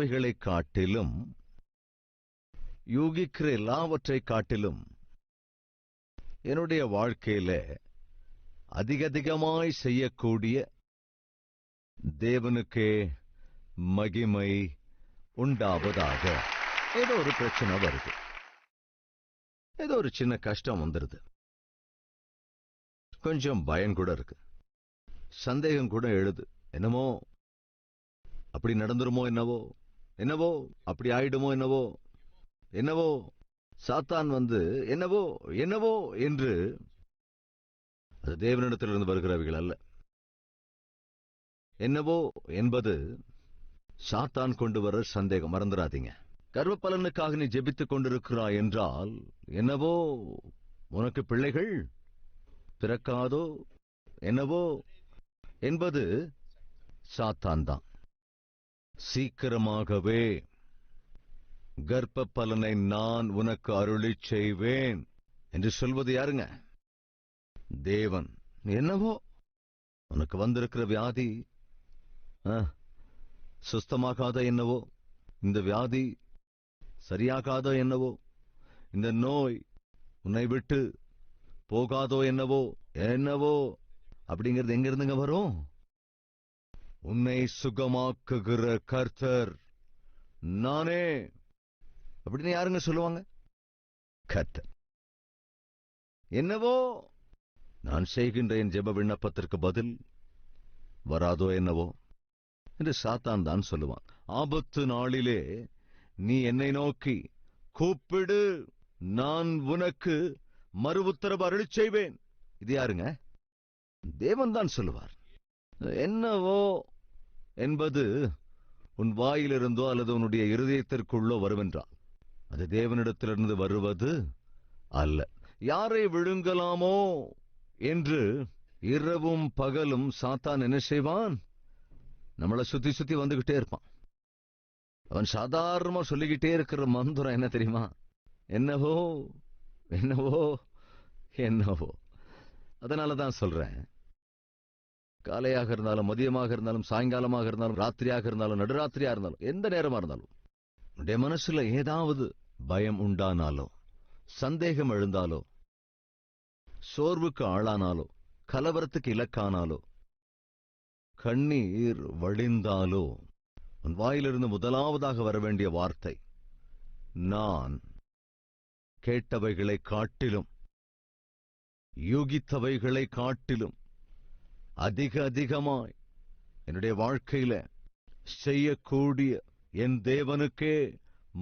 யூகிக்கிறவைகளை காட்டிலும், யூகிக்கிற எல்லாவற்றை காட்டிலும் என்னுடைய வாழ்க்கையில அதிகமாய் செய்யக்கூடிய தேவனுக்கே மகிமை உண்டாவதாக. ஏதோ ஒரு பிரச்சனை வருது, ஏதோ ஒரு சின்ன கஷ்டம் வந்துருது, கொஞ்சம் பயம் கூட இருக்கு, சந்தேகம் கூட எழுது. என்னமோ அப்படி நடந்துருமோ என்னவோ, என்னவோ அப்படி ஆயிடுமோ என்னவோ, என்னவோ சாத்தான் வந்து என்னவோ என்னவோ என்று. அது தேவனிடத்திலிருந்து வருகிறவைகள் அல்ல. என்னவோ என்பது சாத்தான் கொண்டு வர சந்தேகம். மறந்துடாதீங்க. கர்வப்பலனுக்காக நீ ஜெபித்துக் கொண்டிருக்கிறாய் என்றால், என்னவோ உனக்கு பிள்ளைகள் பிறக்காதோ என்னவோ என்பது சாத்தான் தான். சீக்கிரமாகவே கர்ப்ப பலனை நான் உனக்கு அருளிச் செய்வேன் என்று சொல்வது யாருங்க? தேவன். என்னவோ உனக்கு வந்திருக்கிற வியாதி சுஸ்தமாகாத என்னவோ, இந்த வியாதி சரியாகாதோ என்னவோ, இந்த நோய் உன்னை விட்டு போகாதோ என்னவோ, என்னவோ அப்படிங்கிறது எங்க இருந்துங்க வரும்? உன்னை சுகமாக்குகிற கர்த்தர் நானே அப்படின்னு யாருங்க சொல்லுவாங்க? கர்த்தர். என்னவோ நான் செய்கின்ற என் ஜெப விண்ணப்பத்திற்கு பதில் வராதோ என்னவோ என்று சாத்தான் தான் சொல்லுவான். ஆபத்து நாளிலே நீ என்னை நோக்கி கூப்பிடு, நான் உனக்கு மறு உத்தரவு அருளிச் செய்வேன். இது யாருங்க? தேவன் தான் சொல்லுவார். என்னவோ என்பது உன் வாயிலிருந்தோ அல்லது உன்னுடைய இருதயத்திற்குள்ளோ வருவென்றால் அது தேவனிடத்திலிருந்து வருவது அல்ல. யாரை விழுங்கலாமோ என்று இரவும் பகலும் சாத்தான் என்ன செய்வான்? நம்மளை சுத்தி சுத்தி வந்துகிட்டே இருப்பான். அவன் சாதாரணமா சொல்லிக்கிட்டே இருக்கிற மந்திரம் என்ன தெரியுமா? என்னவோ என்னவோ என்னவோ. அதனாலதான் சொல்றேன், காலையாக இருந்தாலும், மதியமாக இருந்தாலும், சாயங்காலமாக இருந்தாலும், ராத்திரியாக இருந்தாலும், நடுராத்திரியா இருந்தாலும், எந்த நேரமா இருந்தாலும் உன்னுடைய மனசுல ஏதாவது பயம் உண்டானாலோ, சந்தேகம் எழுந்தாலோ, சோர்வுக்கு ஆளானாலோ, கலவரத்துக்கு இலக்கானாலோ, கண்ணீர் வழிந்தாலோ, உன் வாயிலிருந்து முதலாவதாக வர வேண்டிய வார்த்தை, நான் கேட்டவைகளை காட்டிலும், யூகித்தவைகளை காட்டிலும் அதிகமாய் என்னுடைய வாழ்க்கையில செய்யக்கூடிய என் தேவனுக்கே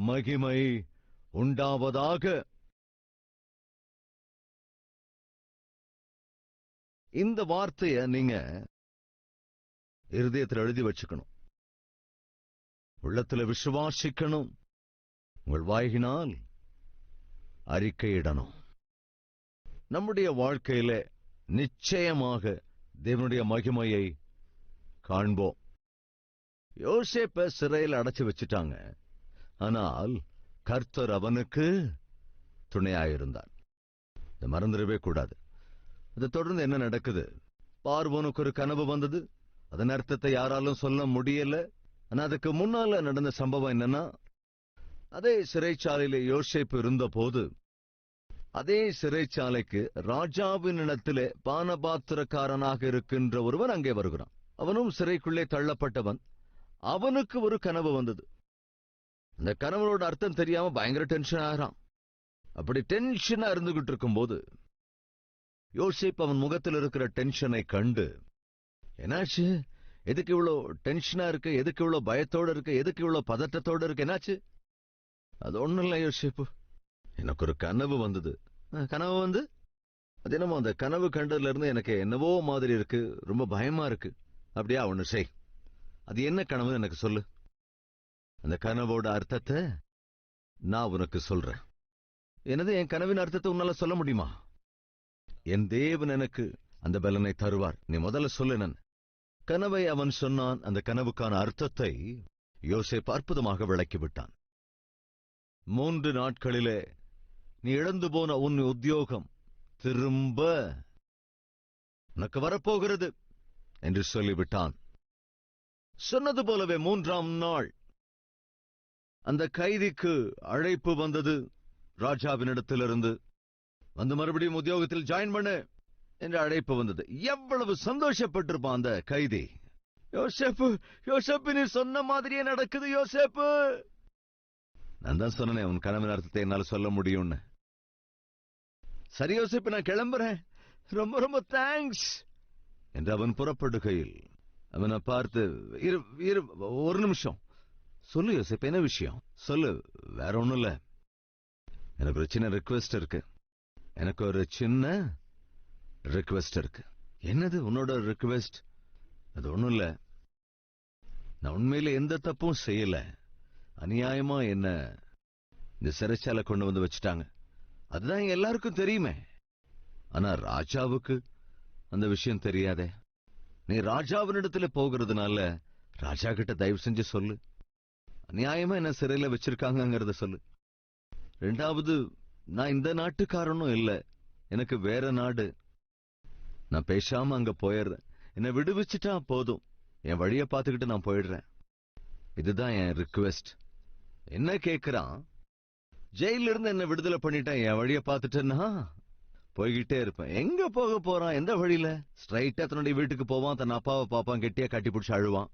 மகிமை உண்டாவதாக. இந்த வார்த்தைய நீங்க இருதயத்தில் எழுதி வச்சுக்கணும், உள்ளத்துல விசுவாசிக்கணும், உங்கள் வாயினால் அறிக்கையிடணும். நம்முடைய வாழ்க்கையில நிச்சயமாக தேவனுடைய மகிமையை காண்போம். யோசேப்பை சிறையில் அடைச்சு வச்சுட்டாங்க, ஆனால் கர்த்தர் அவனுக்கு துணையாயிருந்தார். இதை மறந்துடவே கூடாது. அதை தொடர்ந்து என்ன நடக்குது? பார்வோனுக்கு ஒரு கனவு வந்தது. அதன் அர்த்தத்தை யாராலும் சொல்ல முடியல. ஆனா அதுக்கு முன்னால நடந்த சம்பவம் என்னன்னா, அதே சிறைச்சாலையில யோசேப்பு இருந்த போது அதே சிறைச்சாலைக்கு ராஜாவின் இடத்திலே பானபாத்திரக்காரனாக இருக்கின்ற ஒருவன் அங்கே வருகிறான். அவனும் சிறைக்குள்ளே தள்ளப்பட்டவன். அவனுக்கு ஒரு கனவு வந்தது. அந்த கனவனோட அர்த்தம் தெரியாம பயங்கர டென்ஷன் ஆகிறான். அப்படி டென்ஷனா இருந்துகிட்டு இருக்கும் போது யோசேப்பு அவன் முகத்தில் இருக்கிற டென்ஷனை கண்டு, என்னாச்சு, எதுக்கு இவ்வளவு டென்ஷனா இருக்கு, எதுக்கு இவ்வளவு பயத்தோடு இருக்கு, எதுக்கு இவ்வளவு பதட்டத்தோடு இருக்கு, என்னாச்சு? அது ஒண்ணும் இல்ல யோசேப்பு, எனக்கு ஒரு கனவு வந்தது. கனவு வந்து அது என்னமோ அந்த கனவு கண்டதுல இருந்து எனக்கு என்னவோ மாதிரி இருக்கு, ரொம்ப பயமா இருக்கு. அப்படியா, ஒண்ணு செய், அது என்ன கனவு எனக்கு சொல்லு, அந்த கனவோட அர்த்தத்தை நான் உனக்கு சொல்றேன். என்னது, என் கனவின் அர்த்தத்தை உன்னால சொல்ல முடியுமா? என் தேவன் எனக்கு அந்த பலனை தருவார். நீ முதல்ல சொல்லு. நான் கனவை அவன் சொன்னான். அந்த கனவுக்கான அர்த்தத்தை யோசேப்பு அற்புதமாக விளக்கிவிட்டான். 3 நாட்களிலே நீ இழந்து போன உன் உத்தியோகம் திரும்ப உனக்கு வரப்போகிறது என்று சொல்லிவிட்டான். சொன்னது போலவே 3ஆம் நாள் அந்த கைதிக்கு அழைப்பு வந்தது ராஜாவினிடத்திலிருந்து. வந்து மறுபடியும் உத்தியோகத்தில் ஜாயின் பண்ணு என்று அழைப்பு வந்தது. எவ்வளவு சந்தோஷப்பட்டிருப்பான் அந்த கைதி. யோசேப்பு, யோசேப்பு, நீ சொன்ன மாதிரியே நடக்குது யோசேப்பு. நான் தான் சொன்னேன் உன் கனவின் அர்த்தத்தை என்னால சொல்ல முடியும்னு. சரி யோசேப்பு, நான் கிளம்புறேன், ரொம்ப ரொம்ப தேங்க்ஸ் என்று அவன் புறப்படுகையில் அவனை பார்த்து, ஒரு நிமிஷம் சொல்லு யோசேப்பு, என்ன விஷயம் சொல்லு. வேற ஒண்ணும் இல்ல, எனக்கு ஒரு சின்ன ரிக்வெஸ்ட் இருக்கு. எனக்கு ஒரு சின்ன ரிக்வெஸ்ட் இருக்கு. என்னது உன்னோட ரிக்வெஸ்ட்? அது ஒண்ணும் இல்ல, நான் உண்மையில எந்த தப்பும் செய்யல. அநியாயமா என்ன இந்த சிறைச்சாலை கொண்டு வந்து வச்சுட்டாங்க. அதுதான் எல்லாருக்கும் தெரியுமே. ஆனா ராஜாவுக்கு அந்த விஷயம் தெரியாதே. நீ ராஜாவினிடத்துல போகிறதுனால ராஜா கிட்ட தயவு செஞ்சு சொல்லு. அநியாயமா என்ன சிறையில வச்சிருக்காங்கங்கறத சொல்லு. ரெண்டாவது, நான் இந்த நாட்டுக்காரனும் இல்ல, எனக்கு வேற நாடு. நான் பேசாம அங்க போயிடுறேன். என்னை விடுவிச்சுட்டா போதும், என் வழிய பாத்துக்கிட்டு நான் போயிடுறேன். இதுதான் என் ரிக்வெஸ்ட். என்ன கேக்குறான்? ஜெயில இருந்து என்ன விடுதலை பண்ணிட்டேன், என் வழிய பாத்துட்டேன்னா போய்கிட்டே இருப்பேன். எங்க போக போறான்? எந்த வழியில? ஸ்ட்ரைட்டா தன்னுடைய வீட்டுக்கு போவான், தன் அப்பாவை பாப்பான், கெட்டியா கட்டி பிடிச்சு அழுவான்.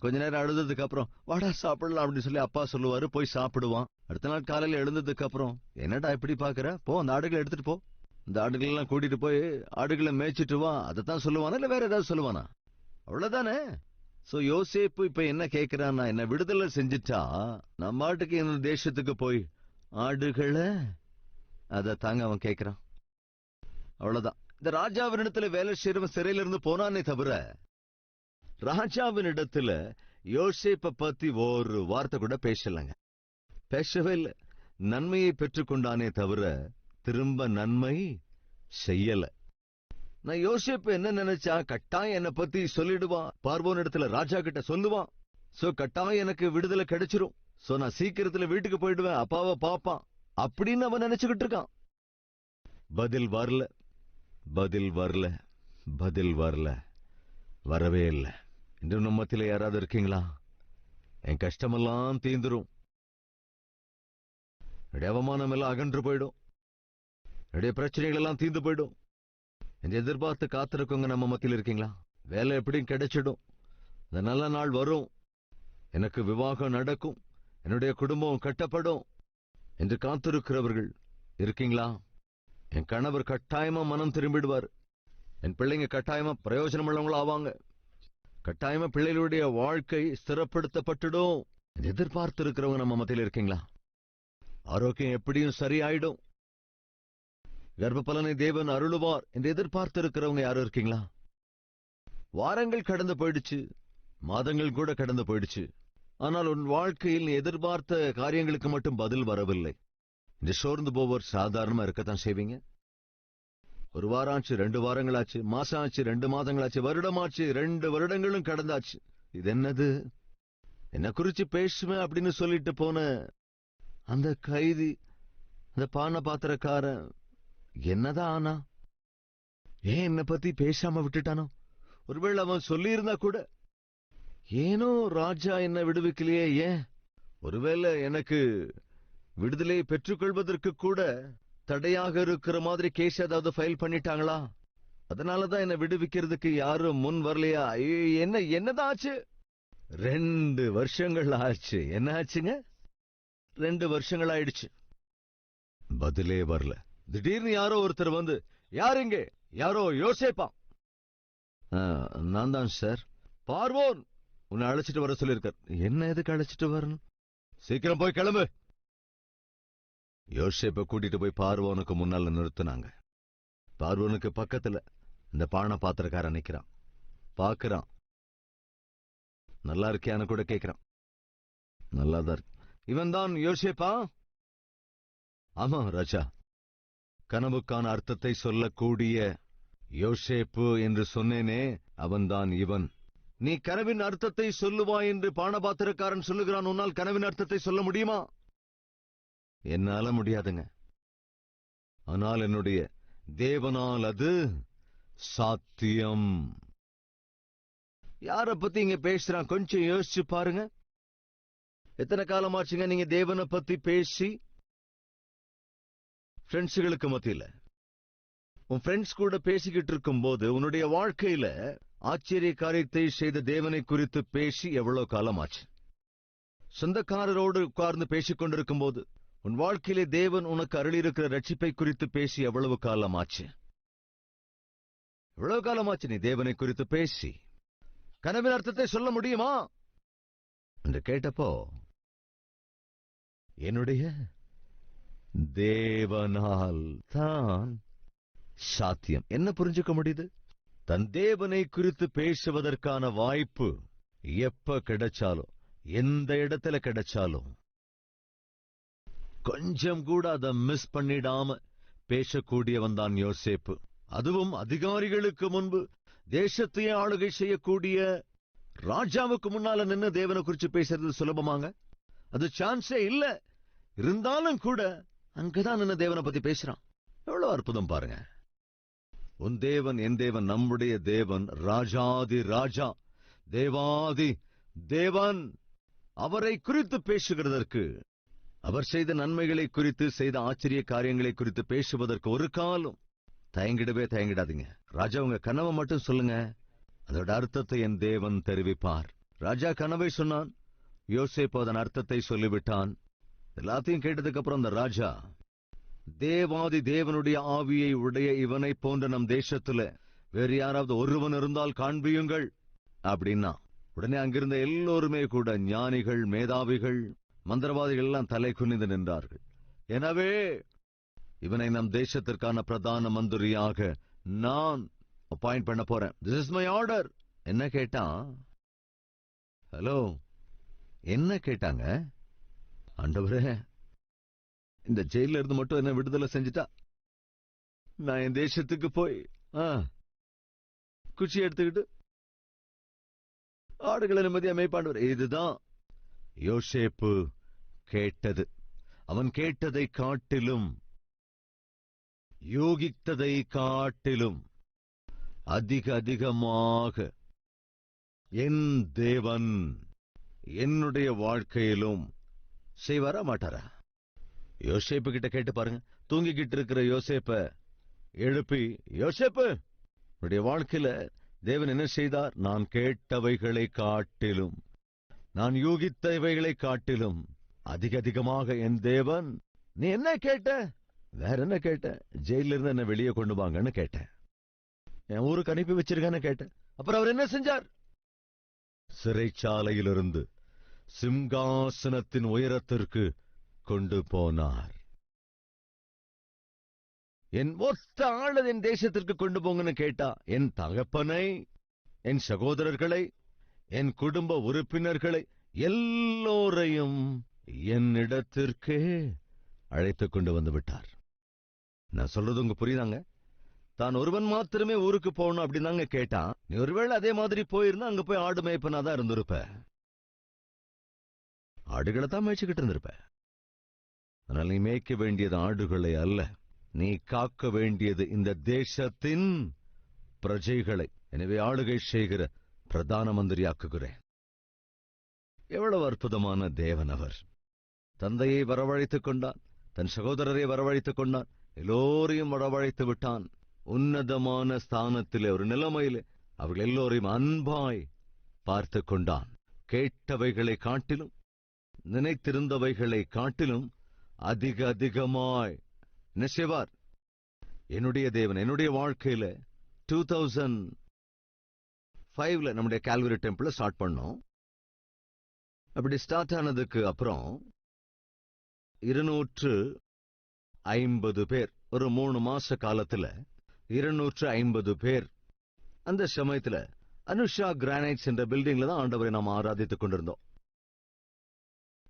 கொஞ்ச நேரம் அழுததுக்கு அப்புறம் வாடா சாப்பிடலாம் அப்படின்னு சொல்லி அப்பா சொல்லுவாரு, போய் சாப்பிடுவான். அடுத்த நாள் காலையில எழுந்ததுக்கு அப்புறம், என்னடா இப்படி பாக்குற, போ அந்த ஆடுகளை எடுத்துட்டு போ, இந்த ஆடுகள் எல்லாம் கூட்டிட்டு போய் ஆடுகளை மேய்ச்சிட்டு வா. அதைத்தான் சொல்லுவானா இல்ல வேற ஏதாவது சொல்லுவானா? அவ்வளவுதானே. சோ யோசேப்பு இப்ப என்ன கேக்குறான்னா, என்ன விடுதலை செஞ்சுட்டா நம்ம ஆட்டுக்கு இந்த தேசத்துக்கு போய் ஆடுகளை அதை தாங்க அவன் கேக்குறான். அவ்வளவுதான். இந்த ராஜாவினிடத்துல வேலை செய்யறவன் சிறையில இருந்து போனானே தவிர ராஜாவினிடத்துல யோசேப்பை பத்தி ஒரு வார்த்தை கூட பேசலங்க. பேசவே இல்லை. நன்மையை பெற்றுக்கொண்டானே தவிர திரும்ப நன்மை செய்யல. நான் யோசேப்பு என்ன நினைச்சா, கட்டாயம் என்னை பத்தி சொல்லிடுவான், பார்வோன் இடத்துல ராஜா கிட்ட சொல்லுவான். சோ கட்டாயம் எனக்கு விடுதலை கிடைச்சிரும். சோ நான் சீக்கிரத்துல வீட்டுக்கு போயிடுவேன், அப்பாவை பாப்பான் அப்படின்னு அவன் நினைச்சுக்கிட்டு இருக்கான். பதில் வரல, பதில் வரல, பதில் வரல, வரவே இல்லை. இன்று நம்மத்தில யாராவது இருக்கீங்களா? என் கஷ்டமெல்லாம் தீந்துரும், அவமானம் எல்லாம் அகன்று போயிடும், என்னுடைய பிரச்சனைகள் எல்லாம் தீர்ந்து போயிடும் என்று எதிர்பார்த்து காத்திருக்கவங்க நம்ம மத்தியில் இருக்கீங்களா? வேலை எப்படியும் கிடைச்சிடும், இந்த நல்ல நாள் வரும், எனக்கு விவாகம் நடக்கும், என்னுடைய குடும்பம் கட்டப்படும் என்று காத்திருக்கிறவர்கள் இருக்கீங்களா? என் கணவர் கட்டாயமா மனம் திரும்பிடுவார், என் பிள்ளைங்க கட்டாயமா பிரயோஜனம் உள்ளவங்களும் ஆவாங்க, கட்டாயமா பிள்ளைகளுடைய வாழ்க்கை ஸ்திரப்படுத்தப்பட்டுடும் எதிர்பார்த்து இருக்கிறவங்க நம்ம மத்தியில் இருக்கீங்களா? ஆரோக்கியம் எப்படியும் சரியாயிடும், கர்ப்ப பலனை தேவன் அருளுவார் என்று எதிர்பார்த்து இருக்கிறவங்க யாரும் இருக்கீங்களா? வாரங்கள் கடந்து போயிடுச்சு, மாதங்கள் கூட கடந்து போயிடுச்சு, ஆனால் உன் வாழ்க்கையில் நீ எதிர்பார்த்த காரியங்களுக்கு மட்டும் பதில் வரவில்லை. இந்த சோர்ந்து போவர் சாதாரணமா இருக்கத்தான் செய்வீங்க. ஒரு வாரம் ஆச்சு, 2 வாரங்களாச்சு, மாசம் ஆச்சு, 2 மாதங்களாச்சு, வருடமாச்சு, 2 வருடங்களும் கடந்தாச்சு. இது என்னது? என்ன குறிச்சு பேசுவேன் அப்படின்னு சொல்லிட்டு போன அந்த கைதி, அந்த பான பாத்திரக்காரன் என்னதான் ஆனா? ஏன் என்ன பத்தி பேசாம விட்டுட்டானோ? ஒருவேளை அவன் சொல்லி இருந்தா கூட, ஏனோ ராஜா என்ன விடுவிக்கலையே, ஏன்? ஒருவேளை எனக்கு விடுதலை பெற்றுக்கொள்வதற்கு கூட தடையாக இருக்கிற மாதிரி கேஸ் ஏதாவது ஃபைல் பண்ணிட்டாங்களா? அதனாலதான் என்ன விடுவிக்கிறதுக்கு யாரும் முன் வரலையா? என்னதான் ஆச்சு? 2 வருஷங்கள் ஆச்சு. என்ன ஆச்சுங்க? 2 வருஷங்கள் ஆயிடுச்சு, பதிலே வரல. திடீர்னு யாரோ ஒருத்தர் வந்து, யாருங்க? யாரோ யோசேப்பா? நான் தான் சார். பார்வோன் உன்னை அழைச்சிட்டு வர சொல்லியிருக்கார். என்ன எதுக்கு அழைச்சிட்டு வரணும்? சீக்கிரம் போய் கிளம்பு. யோசேப்பை கூட்டிட்டு போய் பார்வோனுக்கு முன்னால நிறுத்தினாங்க. பார்வோனுக்கு பக்கத்துல இந்த பான பாத்திரக்காரன் நிக்கிறான், பாக்குறான். நல்லா இருக்கியான்னு கூட கேட்கிறான். நல்லாதான் இருக்கு. இவன் தான் யோசேப்பா? ஆமா ராஜா, கனவுக்கான அர்த்தத்தை சொல்லக்கூடிய யோசேப்பு என்று சொன்னேனே, அவன்தான் இவன். நீ கனவின் அர்த்தத்தை சொல்லுவாய் என்று பானபாத்திரக்காரன் சொல்லுகிறான். உன்னால் கனவின் அர்த்தத்தை சொல்ல முடியுமா? என்னால முடியாதுங்க. ஆனால் என்னுடைய தேவனால் அது சாத்தியம். யார பத்தி இங்க பேசுறான் கொஞ்சம் யோசிச்சு பாருங்க. எத்தனை காலமாச்சுங்க நீங்க தேவனை பத்தி பேசி? ஃப்ரெண்ட்ஸுகளுக்கு மத்தியில உன் ஃப்ரெண்ட்ஸ் கூட பேசிக்கிட்டு இருக்கும் போது உன்னுடைய வாழ்க்கையில ஆச்சரிய காரியத்தை செய்த தேவனை குறித்து பேசி எவ்வளவு காலமாச்சு? சொந்தக்காரரோடு உட்கார்ந்து பேசிக் கொண்டிருக்கும் போது உன் வாழ்க்கையிலே தேவன் உனக்கு அருளியிருக்கிற ரட்சிப்பை குறித்து பேசி எவ்வளவு காலமாச்சு? எவ்வளவு காலமாச்சு நீ தேவனை குறித்து பேசி? கனவின் அர்த்தத்தை சொல்ல முடியுமா என்று கேட்டப்போ, என்னுடைய தேவனால் தான் சாத்தியம். என்ன புரிஞ்சுக்க முடியுது? தன் தேவனை குறித்து பேசுவதற்கான வாய்ப்பு எப்ப கிடைச்சாலும், எந்த இடத்துல கிடைச்சாலும், கொஞ்சம் கூட அதை மிஸ் பண்ணிடாம பேசக்கூடியவன் தான் யோசேப்பு. அதுவும் அதிகாரிகளுக்கு முன்பு தேசத்தையே ஆளுகை செய்யக்கூடிய ராஜாவுக்கு முன்னால நின்று தேவனை குறித்து பேசுறது சுலபமாங்க? அது சான்ஸே இல்ல. இருந்தாலும் கூட அங்கதான் நின்று தேவனை பத்தி பேசுறான். எவ்வளவு அற்புதம் பாருங்க. உன் தேவன், என் தேவன், நம்முடைய தேவன் ராஜாதி ராஜா, தேவாதி தேவன். அவரை குறித்து பேசுகிறதற்கு, அவர் செய்த நன்மைகளை குறித்து, செய்த ஆச்சரிய காரியங்களை குறித்து பேசுவதற்கு ஒரு காலம் தயங்கிடாதீங்க. ராஜா உங்க கனவை மட்டும் சொல்லுங்க, அதோட அர்த்தத்தை என் தேவன் தெரிவிப்பார். ராஜா கனவை சொன்னான், யோசேப்பு அதன் அர்த்தத்தை சொல்லிவிட்டான். எல்லாத்தையும் கேட்டதுக்கு அப்புறம் அந்த ராஜா, தேவாதி தேவனுடைய ஆவியை உடைய இவனை போன்ற நம் தேசத்துல வேறு யாராவது ஒருவன் இருந்தால் காண்பியுங்கள் அப்படின்னா, உடனே அங்கிருந்த எல்லோருமே கூட ஞானிகள், மேதாவிகள், மந்திரவாதிகள் எல்லாம் தலை குனிந்து நின்றார்கள். எனவே இவனை நம் தேசத்திற்கான பிரதான மந்திரியாக நான் அப்பாயிண்ட் பண்ண போறேன். This is my order. என்ன கேட்டான்? ஹலோ, என்ன கேட்டாங்க? ஆண்டவரே, இந்த ஜெயில இருந்து மட்டும் என்ன விடுதலை செஞ்சுட்டா நான் என் தேசத்துக்கு போய் குச்சி எடுத்துக்கிட்டு ஆடுகளை நிம்மதியா மேய்ப்பாண்டவர். இதுதான் யோசேப்பு கேட்டது. அவன் கேட்டதை காட்டிலும், யோகித்ததை காட்டிலும் அதிகமாக என் தேவன் என்னுடைய வாழ்க்கையிலும் செய்வாரா மாட்டாரா? யோசேப்பு கிட்ட கேட்டு பாருங்க. தூங்கிக்கிட்டு இருக்கிற யோசேப்ப எழுப்பி, யோசேப்பு, உன்னுடைய வாழ்க்கையில தேவன் என்ன செய்தார்? நான் கேட்டவைகளை காட்டிலும், நான் யூகித்தவைகளை காட்டிலும் அதிகமாக என் தேவன். நீ என்ன கேட்ட? வேற என்ன கேட்ட? ஜெயில இருந்து என்ன வெளியே கொண்டு வாங்கன்னு கேட்டேன். என் ஊருக்கு அனுப்பி வச்சிருக்கேன்னு கேட்டேன். அப்புறம் அவர் என்ன செஞ்சார்? சிறைச்சாலையிலிருந்து சிம்காசனத்தின் உயரத்திற்கு கொண்டு போனார். என் ஒத்த ஆள என் தேசத்திற்கு கொண்டு போங்கன்னு கேட்டா, என் தகப்பனை, என் சகோதரர்களை, என் குடும்ப உறுப்பினர்களை எல்லோரையும் என்னிடத்திற்கே அழைத்துக் கொண்டு வந்து விட்டார். நான் சொல்றது உங்க புரியுதாங்க? தான் ஒருவன் மாத்திரமே ஊருக்கு போகணும் அப்படின்னாங்க கேட்டான். நீ ஒருவேளை அதே மாதிரி போயிருந்தா அங்க போய் ஆடு மேய்ப்பனாதான் இருந்திருப்ப. ஆடுகளை தான் மேய்ச்சிக்கிட்டு இருந்திருப்ப. அதனால் நீ மேய்க்க வேண்டியது ஆடுகளை அல்ல, நீ காக்க வேண்டியது இந்த தேசத்தின் பிரஜைகளை. எனவே ஆளுகை செய்கிற பிரதான மந்திரியாக்குகிறேன். எவ்வளவு அற்புதமான தேவன் அவர்! தந்தையை வரவழைத்துக் கொண்டான், தன் சகோதரரை வரவழைத்துக் கொண்டான், எல்லோரையும் வரவழைத்து விட்டான். உன்னதமான ஸ்தானத்திலே, ஒரு நிலைமையிலே அவர்கள் எல்லோரையும் அன்பாய் பார்த்து கொண்டான். கேட்டவைகளை காட்டிலும், நினைத்திருந்தவைகளை காட்டிலும் அதிகமாய் என்ன செய்வார்? என்னுடைய தேவன் என்னுடைய வாழ்க்கையில 2005 நம்முடைய கால்வரி டெம்பிள் ஸ்டார்ட் பண்ணோம். அப்படி ஸ்டார்ட் ஆனதுக்கு அப்புறம் 250 பேர், ஒரு 3 மாச காலத்துல 250 பேர். அந்த சமயத்துல அனுஷா கிரானைட்ஸ் என்ற பில்டிங்ல தான் ஆண்டவரை நாம் ஆராதித்துக் கொண்டிருந்தோம்.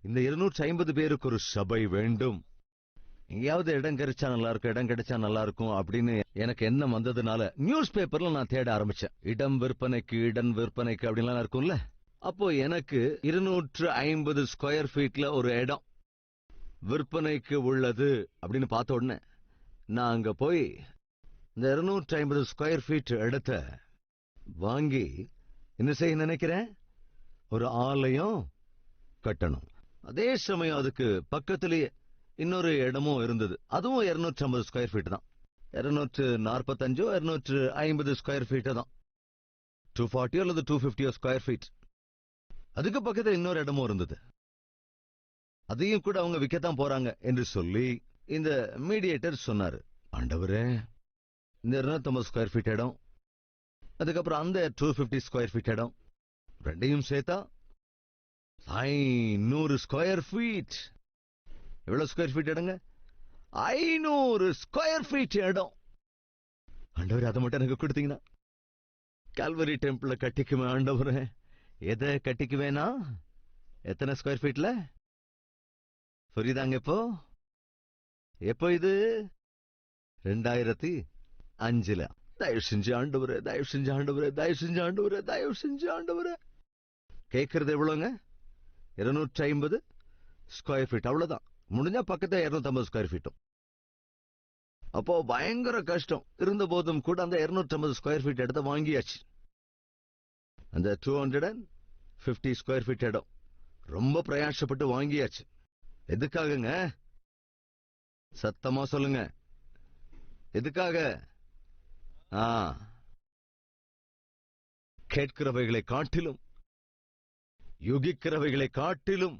இந்த 250 பேருக்கு ஒரு சபை வேண்டும், எங்கேயாவது இடம் கிடைச்சா நல்லா இருக்கும், இடம் கிடைச்சா நல்லா இருக்கும் அப்படின்னு எனக்கு எண்ணம் வந்ததுனால நியூஸ் பேப்பர்ல நான் தேட ஆரம்பிச்சேன். இடம் விற்பனைக்கு அப்படின்லாம் இருக்கும்ல. அப்போ எனக்கு 250 ஸ்கொயர் ஃபீட்ல ஒரு இடம் விற்பனைக்கு உள்ளது அப்படின்னு பார்த்த உடனே நான் அங்க போய் இந்த 250 ஸ்கொயர் ஃபீட் இடத்த வாங்கி என்ன செய்ய நினைக்கிறேன்? ஒரு ஆலயம் கட்டணும். அதே சமயம் அதுக்கு பக்கத்திலேயே இன்னொரு இடமும் இருந்தது. அதுவும் 250 ஸ்கொயர் ஃபீட் தான். 245 250 ஸ்கொயர் ஃபீட் தான். 240 அல்லது 250 ஸ்கொயர் ஃபீட். அதுக்கு பக்கத்தில் இன்னொரு இடமும் இருந்தது. அதையும் கூட அவங்க விற்கத்தான் போறாங்க என்று சொல்லி இந்த மீடியேட்டர் சொன்னாரு, ஆண்டவரே, இந்த 250 ஸ்கொயர் ஃபீட் இடம், அதுக்கப்புறம் அந்த 250 ஸ்கொயர் ஃபீட் இடம், ரெண்டையும் சேர்த்தா 500 ஸ்கொயர் ஃபீட். எவ்வளவு ஸ்கொயர் ஃபீட் இடங்க? 500 ஸ்கொயர் ஃபீட் இடம். ஆண்டவரே, அதை மட்டும் எனக்கு கொடுத்தீங்கன்னா கால்வரி டெம்பிள கட்டிக்குவேன் ஆண்டவரே. எதை கட்டிக்குவேனா? எத்தனை ஸ்கொயர் ஃபீட்ல? புரியுதாங்க இப்போ? எப்போ இது? 2005. தயவு செஞ்சு ஆண்டவரே, தயவு செஞ்சு ஆண்டவரே, தயவு செஞ்சு ஆண்டவரே, தயவு செஞ்சு ஆண்டவரே. கேட்கறது எவ்வளவுங்க? 250 ஸ்கொயர் ஃபீட். அவ்வளவுதான். முடிஞ்சா பக்கத்துல 250 ஸ்கொயர் ஃபீட்டும். அப்போ பயங்கர கஷ்டம் இருந்த போதும் கூட அந்த 250 ஸ்கொயர் ஃபீட் இடத்தை வாங்கியாச்சு. அந்த 250 ஸ்கொயர் ஃபீட் இடம் ரொம்ப பிரயாசப்பட்டு வாங்கியாச்சு. எதுக்காகங்க? சத்தமா சொல்லுங்க, எதுக்காக? கேட்கிறவைகளை காட்டிலும் யுகிக்கிறவைகளை காட்டிலும்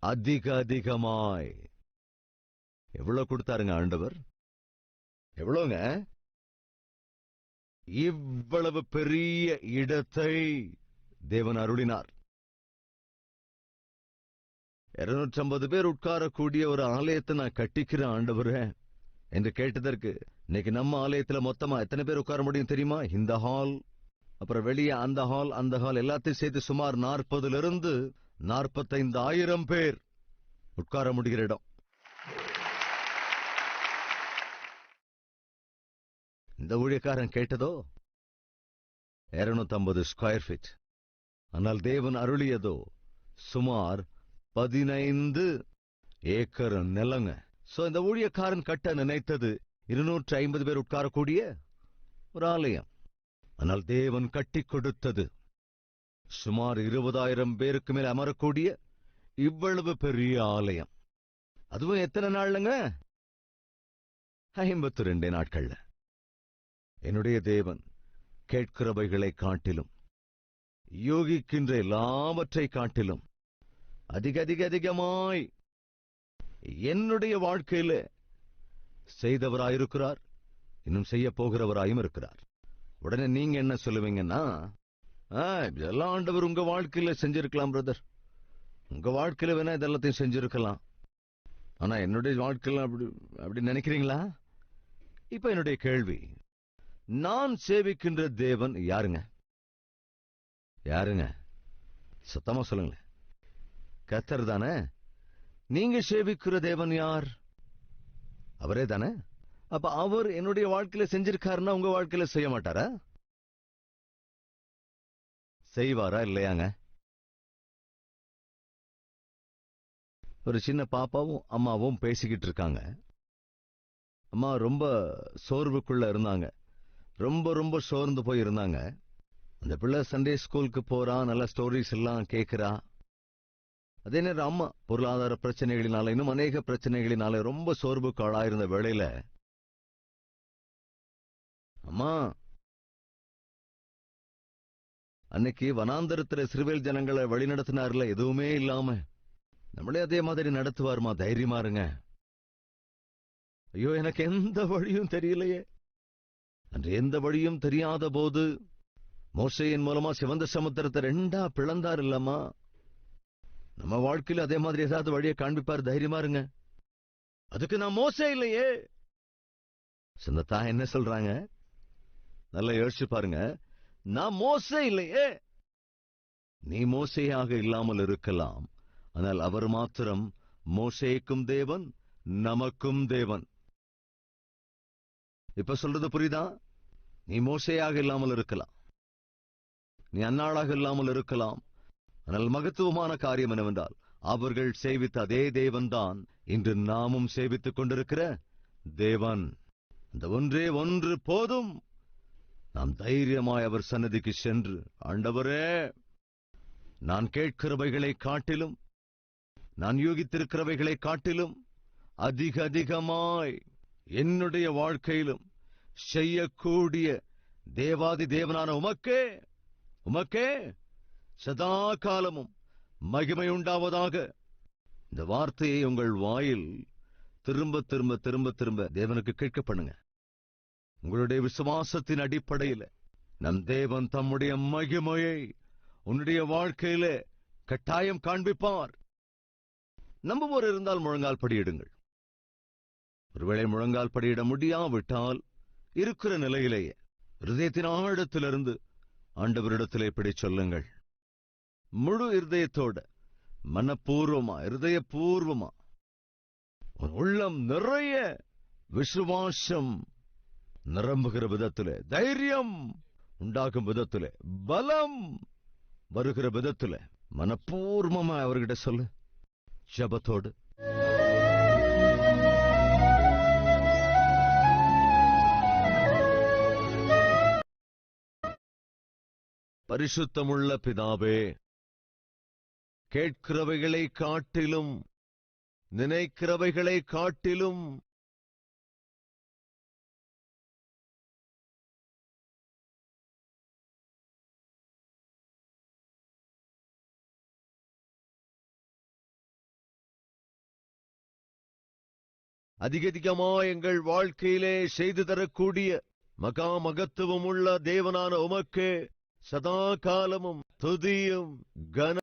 அதிகமாய் எவ்வளவு கொடுத்தாருங்க ஆண்டவர்? எவ்வளவுங்க? இவ்வளவு பெரிய இடத்தை தேவன் அருளினார். 250 பேர் உட்காரக்கூடிய ஒரு ஆலயத்தை நான் கட்டிக்கிற ஆண்டவரே என்று கேட்டதற்கு, இன்னைக்கு நம்ம ஆலயத்துல மொத்தமா எத்தனை பேர் உட்கார முடியும் தெரியுமா? இந்த ஹால், அப்புறம் வெளியே அந்த ஹால் எல்லாத்தையும் சேர்த்து சுமார் 40,000 45,000 பேர் உட்கார முடிகிற இடம். இந்த ஊழியக்காரன் கேட்டதோ 250 ஸ்கொயர் ஃபீட். ஆனால் தேவன் அருளியதோ சுமார் 15 ஏக்கர் நிலங்க. சோ இந்த ஊழியக்காரன் கட்ட நினைத்தது 250 பேர் உட்காரக்கூடிய ஒரு ஆலயம். ஆனால் தேவன் கட்டி கொடுத்தது சுமார் 20,000 பேருக்கு மேல் அமரக்கூடிய இவ்வளவு பெரிய ஆலயம். அதுவும் எத்தனை நாள்லங்க? 52 நாட்கள்ல. என்னுடைய தேவன் கேட்கிறவைகளை காட்டிலும் யோகிக்கின்ற எல்லாவற்றை காட்டிலும் அதிகமாய் என்னுடைய வாழ்க்கையில செய்தவராயிருக்கிறார், இன்னும் செய்ய போகிறவராயும் இருக்கிறார். உடனே நீங்க என்ன சொல்லுவீங்கன்னா, இதெல்லாம் ஆண்டவர் உங்க வாழ்க்கையில செஞ்சிருக்கலாம் பிரதர், உங்க வாழ்க்கையில வேணா இதெல்லாத்தையும் செஞ்சிருக்கலாம், ஆனா என்னுடைய வாழ்க்கையில அப்படி நினைக்கிறீங்களா? இப்ப என்னுடைய கேள்வி, நான் சேவிக்கின்ற தேவன் யாருங்க? யாருங்க? சத்தமா சொல்லுங்களேன். கர்த்தர் தானே. நீங்க சேவிக்கிற தேவன் யார்? அவரே தானே. அப்ப அவர் என்னுடைய வாழ்க்கையில செஞ்சிருக்காருன்னா உங்க வாழ்க்கையில செய்ய மாட்டாரா? செய்வாரா இல்லையாங்க? ஒரு சின்ன பாப்பாவும் அம்மாவும் பேசிக்கிட்டு இருக்காங்க. அம்மா ரொம்ப சோர்வுக்குள்ள இருந்தாங்க, ரொம்ப சோர்ந்து போய் இருந்தாங்க. அந்த பிள்ளை சண்டே ஸ்கூலுக்கு போறா, நல்ல ஸ்டோரிஸ் எல்லாம் கேட்கிறா. அதே நேரம் அம்மா பொருளாதார பிரச்சனைகளினால இன்னும் அநேக பிரச்சனைகளினால ரொம்ப சோர்வுக்கு ஆளாயிருந்த வேளையில, அம்மா அன்னைக்கு வனாந்தரத்துல இஸ்ரவேல் ஜனங்களை வழிநடத்தினார்ல, எதுவுமே இல்லாம நம்மளே அதே மாதிரி நடத்துவாருமா, தைரியமா இருங்க. ஐயோ, எனக்கு எந்த வழியும் தெரியலையே. அன்று எந்த வழியும் தெரியாத போது மோசேயின் மூலமா சிவந்த சமுத்திரத்தை 2ஆ பிளந்தார் இல்லம்மா. நம்ம வாழ்க்கையில அதே மாதிரி ஏதாவது வழியை காண்பிப்பார், தைரியமா இருங்க. அதுக்கு நான் மோசே இல்லையே. சொந்த தாய் என்ன சொல்றாங்க? நல்லா யோசிச்சு பாருங்க. நான் மோசே இல்லையே. நீ மோசேயாக இல்லாமல் இருக்கலாம், ஆனால் அவர் மாத்திரம் மோசேக்கும் தேவன், நமக்கும் தேவன். இப்ப சொல்றது புரியுதா? நீ மோசேயாக இல்லாமல் இருக்கலாம், நீ அன்னாளாக இல்லாமல் இருக்கலாம், ஆனால் மகத்துவமான காரியம் என்னவென்றால், அவர்கள் சேவித்த அதே தேவன்தான் இன்று நாமும் சேவித்துக் கொண்டிருக்கிற தேவன். அந்த ஒன்றே ஒன்று போதும். நாம் தைரியமாய் அவர் சன்னதிக்கு சென்று, ஆண்டவரே, நான் கேட்கிறவைகளை காட்டிலும் நான் யூகித்திருக்கிறவைகளை காட்டிலும் அதிகமாய் என்னுடைய வாழ்க்கையிலும் செய்யக்கூடிய தேவாதி தேவனான உமக்கே சதா காலமும் மகிமை உண்டாவதாக. இந்த வார்த்தையை உங்கள் வாயில் திரும்ப திரும்ப திரும்ப திரும்ப தேவனுக்கு கேட்க பண்ணுங்க. உங்களுடைய விசுவாசத்தின் அடிப்படையில் நம் தேவன் தம்முடைய மகிமையை உன்னுடைய வாழ்க்கையில கட்டாயம் காண்பிப்பார். நம்புவோர் இருந்தால் முழங்கால் படியிடுங்கள். ஒருவேளை முழங்கால் படியிட முடியாவிட்டால் இருக்கிற நிலையிலேயே இருதயத்தின் ஆழத்திலிருந்து ஆண்டவரிடத்திலே இப்படி சொல்லுங்கள். முழு இருதயத்தோட, மனப்பூர்வமா, இருதயபூர்வமா, உள்ளம் நிறைய விசுவாசம் நிரம்புகிற விதத்திலே, தைரியம் உண்டாகும் விதத்திலே, பலம் வருகிற விதத்திலே மனப்பூர்வமா அவர்கிட்ட சொல்லு. ஜபத்தோடு பரிசுத்தமுள்ள பிதாவே, கேட்கிறவைகளை காட்டிலும் நினைக்கிறவைகளை காட்டிலும் அதிகமாய் எங்கள் வாழ்க்கையிலே செய்து தரக்கூடிய மகா மகத்துவம் உள்ள தேவனான உமக்கே சதா காலமும் துதியும் கன